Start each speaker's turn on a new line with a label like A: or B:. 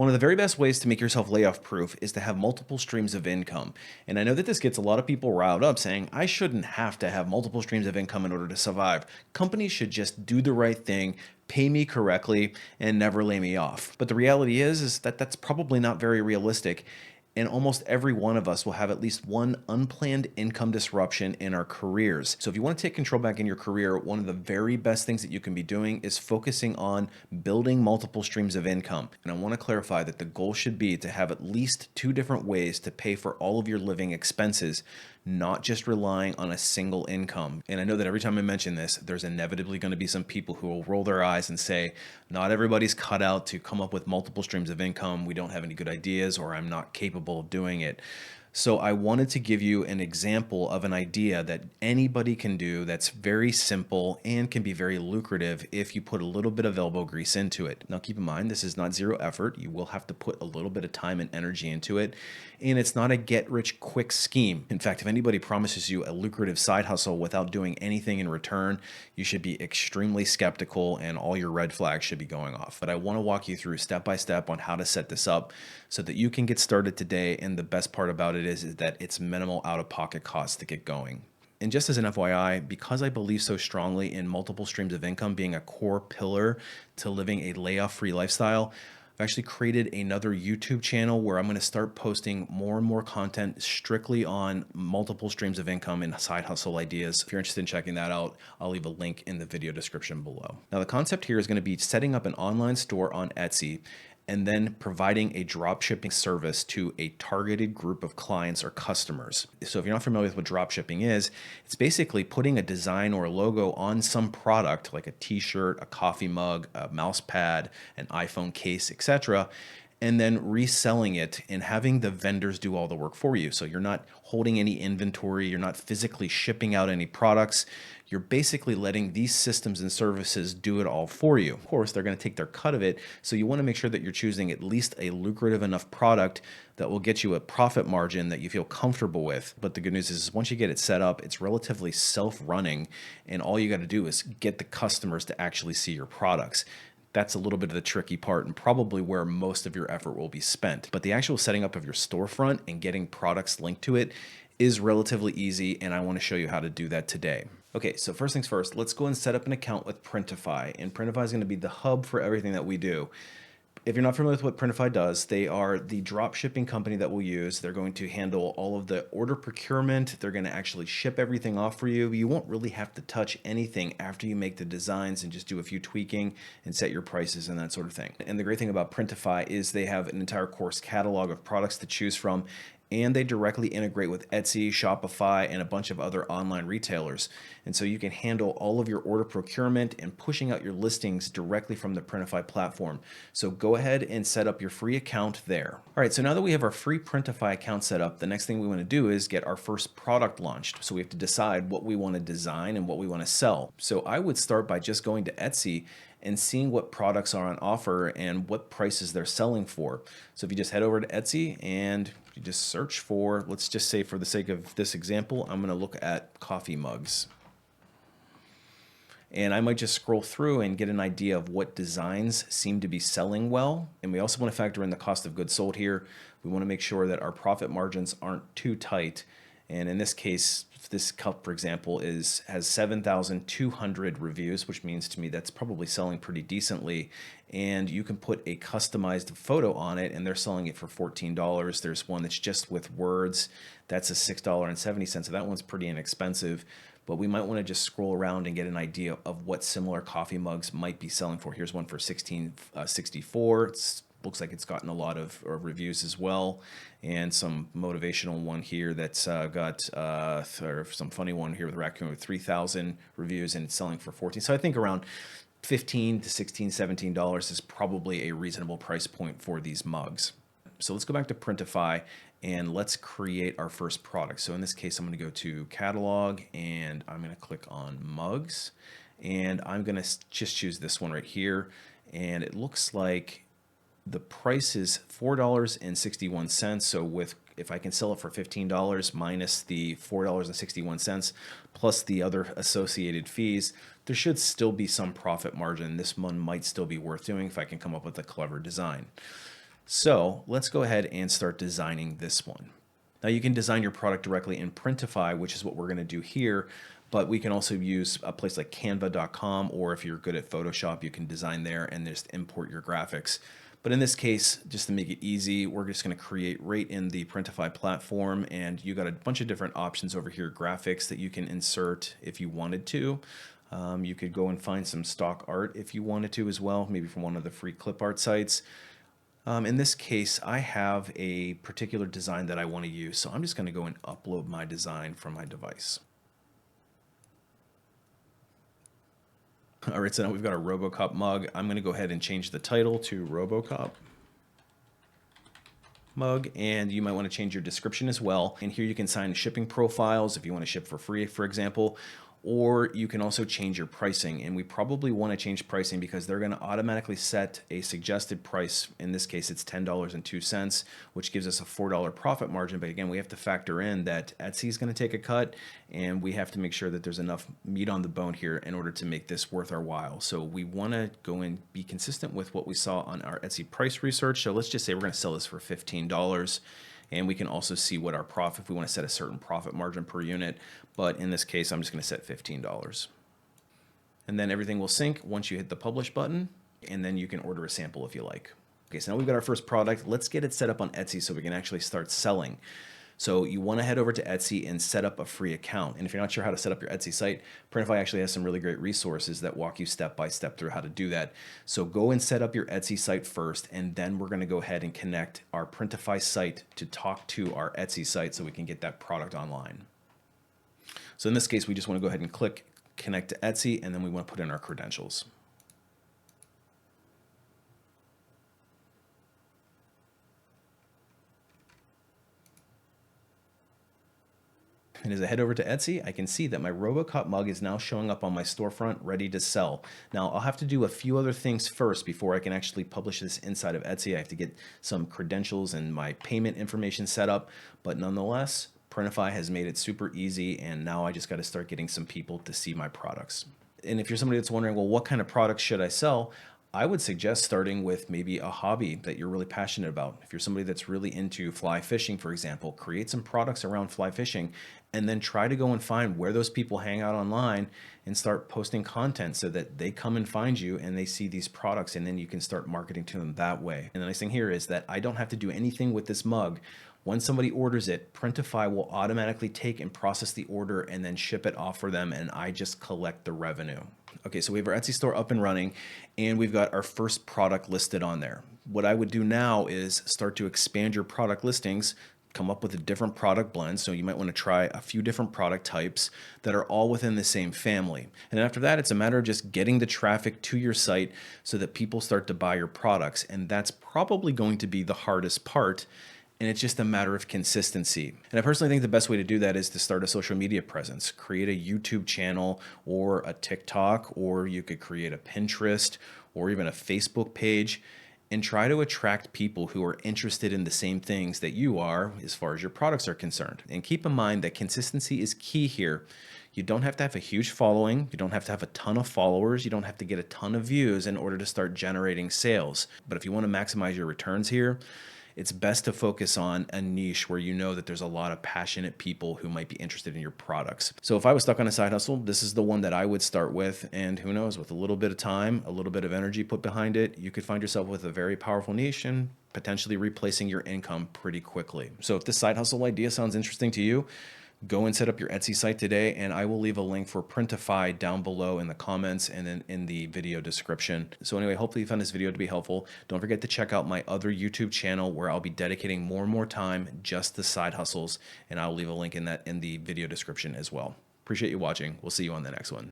A: One of the very best ways to make yourself layoff proof is to have multiple streams of income. And I know that this gets a lot of people riled up saying, I shouldn't have to have multiple streams of income in order to survive. Companies should just do the right thing, pay me correctly, and never lay me off. But the reality is that that's probably not very realistic. And almost every one of us will have at least one unplanned income disruption in our careers. So if you want to take control back in your career, one of the very best things that you can be doing is focusing on building multiple streams of income. And I want to clarify that the goal should be to have at least two different ways to pay for all of your living expenses, not just relying on a single income. And I know that every time I mention this, there's inevitably going to be some people who will roll their eyes and say, not everybody's cut out to come up with multiple streams of income. We don't have any good ideas, or I'm not capable of doing it. So I wanted to give you an example of an idea that anybody can do that's very simple and can be very lucrative if you put a little bit of elbow grease into it. Now keep in mind, this is not zero effort. You will have to put a little bit of time and energy into it. And it's not a get-rich-quick scheme. In fact, if anybody promises you a lucrative side hustle without doing anything in return, you should be extremely skeptical and all your red flags should be going off. But I want to walk you through step by step on how to set this up so that you can get started today. And the best part about it is that it's minimal out-of-pocket costs to get going. And just as an FYI, because I believe so strongly in multiple streams of income being a core pillar to living a layoff-free lifestyle, I've actually created another YouTube channel where I'm going to start posting more and more content strictly on multiple streams of income and side hustle ideas. If you're interested in checking that out, I'll leave a link in the video description below. Now, the concept here is going to be setting up an online store on Etsy and then providing a drop shipping service to a targeted group of clients or customers. So if you're not familiar with what drop shipping is, it's basically putting a design or a logo on some product like a t-shirt, a coffee mug, a mouse pad, an iPhone case, etc., and then reselling it and having the vendors do all the work for you. So you're not holding any inventory, you're not physically shipping out any products. You're basically letting these systems and services do it all for you. Of course, they're going to take their cut of it. So you want to make sure that you're choosing at least a lucrative enough product that will get you a profit margin that you feel comfortable with. But the good news is once you get it set up, it's relatively self-running, and all you got to do is get the customers to actually see your products. That's a little bit of the tricky part and probably where most of your effort will be spent. But the actual setting up of your storefront and getting products linked to it is relatively easy, and I want to show you how to do that today. Okay, so first things first, let's go and set up an account with Printify. And Printify is going to be the hub for everything that we do. If you're not familiar with what Printify does, they are the drop shipping company that we'll use. They're going to handle all of the order procurement. They're going to actually ship everything off for you. You won't really have to touch anything after you make the designs and just do a few tweaking and set your prices and that sort of thing. And the great thing about Printify is they have an entire course catalog of products to choose from, and they directly integrate with Etsy, Shopify, and a bunch of other online retailers. And so you can handle all of your order procurement and pushing out your listings directly from the Printify platform. So go ahead and set up your free account there. All right, so now that we have our free Printify account set up, the next thing we want to do is get our first product launched. So we have to decide what we want to design and what we want to sell. So I would start by just going to Etsy and seeing what products are on offer and what prices they're selling for. So if you just head over to Etsy and you just search for, let's just say for the sake of this example, I'm going to look at coffee mugs. And I might just scroll through and get an idea of what designs seem to be selling well. And we also want to factor in the cost of goods sold here. We want to make sure that our profit margins aren't too tight. And in this case, this cup, for example, has 7,200 reviews, which means to me that's probably selling pretty decently. And you can put a customized photo on it, and they're selling it for $14. There's one that's just with words. That's a $6.70. So that one's pretty inexpensive. But we might want to just scroll around and get an idea of what similar coffee mugs might be selling for. Here's one for $16.64. It looks like it's gotten a lot of reviews as well, and some motivational one here that's got or some funny one here with raccoon with 3,000 reviews, and it's selling for 14. So I think around $15 to $16, $17 is probably a reasonable price point for these mugs. So let's go back to Printify and let's create our first product. So in this case, I'm going to go to catalog and I'm going to click on mugs, and I'm going to just choose this one right here. And it looks like the price is $4.61. So if I can sell it for $15 minus the $4.61 plus the other associated fees, there should still be some profit margin. This one might still be worth doing if I can come up with a clever design. So let's go ahead and start designing this one. Now you can design your product directly in Printify, which is what we're going to do here, but we can also use a place like canva.com, or if you're good at Photoshop, you can design there and just import your graphics. But in this case, just to make it easy, we're just going to create right in the Printify platform, and you got a bunch of different options over here, graphics that you can insert if you wanted to. You could go and find some stock art if you wanted to as well, maybe from one of the free clip art sites. In this case, I have a particular design that I want to use, so I'm just going to go and upload my design from my device. All right, so now we've got a RoboCop mug. I'm going to go ahead and change the title to RoboCop mug, and you might want to change your description as well. And here you can sign shipping profiles if you want to ship for free, for example, or you can also change your pricing. And we probably want to change pricing because they're going to automatically set a suggested price. In this case, it's $10.02, which gives us a $4 profit margin. But again, we have to factor in that Etsy is going to take a cut, and we have to make sure that there's enough meat on the bone here in order to make this worth our while. So we want to go and be consistent with what we saw on our Etsy price research. So let's just say we're going to sell this for $15. And we can also see what our profit, if we want to set a certain profit margin per unit. But in this case, I'm just going to set $15. And then everything will sync once you hit the publish button, and then you can order a sample if you like. Okay, so now we've got our first product. Let's get it set up on Etsy so we can actually start selling. So you want to head over to Etsy and set up a free account. And if you're not sure how to set up your Etsy site, Printify actually has some really great resources that walk you step by step through how to do that. So go and set up your Etsy site first, and then we're going to go ahead and connect our Printify site to talk to our Etsy site so we can get that product online. So in this case, we just want to go ahead and click connect to Etsy, and then we want to put in our credentials. And as I head over to Etsy, I can see that my RoboCop mug is now showing up on my storefront, ready to sell. Now, I'll have to do a few other things first before I can actually publish this inside of Etsy. I have to get some credentials and my payment information set up, but nonetheless, Printify has made it super easy, and now I just got to start getting some people to see my products. And if you're somebody that's wondering, well, what kind of products should I sell? I would suggest starting with maybe a hobby that you're really passionate about. If you're somebody that's really into fly fishing, for example, create some products around fly fishing, and then try to go and find where those people hang out online and start posting content so that they come and find you and they see these products, and then you can start marketing to them that way. And the nice thing here is that I don't have to do anything with this mug. When somebody orders it, Printify will automatically take and process the order and then ship it off for them, and I just collect the revenue. Okay, so we have our Etsy store up and running, and we've got our first product listed on there. What I would do now is start to expand your product listings, come up with a different product blend. So you might want to try a few different product types that are all within the same family. And after that, it's a matter of just getting the traffic to your site so that people start to buy your products. And that's probably going to be the hardest part. And it's just a matter of consistency. And I personally think the best way to do that is to start a social media presence. Create a YouTube channel or a TikTok, or you could create a Pinterest or even a Facebook page, and try to attract people who are interested in the same things that you are as far as your products are concerned. And keep in mind that consistency is key here. You don't have to have a huge following. You don't have to have a ton of followers. You don't have to get a ton of views in order to start generating sales. But if you want to maximize your returns here, it's best to focus on a niche where you know that there's a lot of passionate people who might be interested in your products. So if I was stuck on a side hustle, this is the one that I would start with. And who knows, with a little bit of time, a little bit of energy put behind it, you could find yourself with a very powerful niche and potentially replacing your income pretty quickly. So if this side hustle idea sounds interesting to you, go and set up your Etsy site today, and I will leave a link for Printify down below in the comments and then in the video description. So anyway, hopefully you found this video to be helpful. Don't forget to check out my other YouTube channel where I'll be dedicating more and more time just to side hustles, and I'll leave a link in the video description as well. Appreciate you watching. We'll see you on the next one.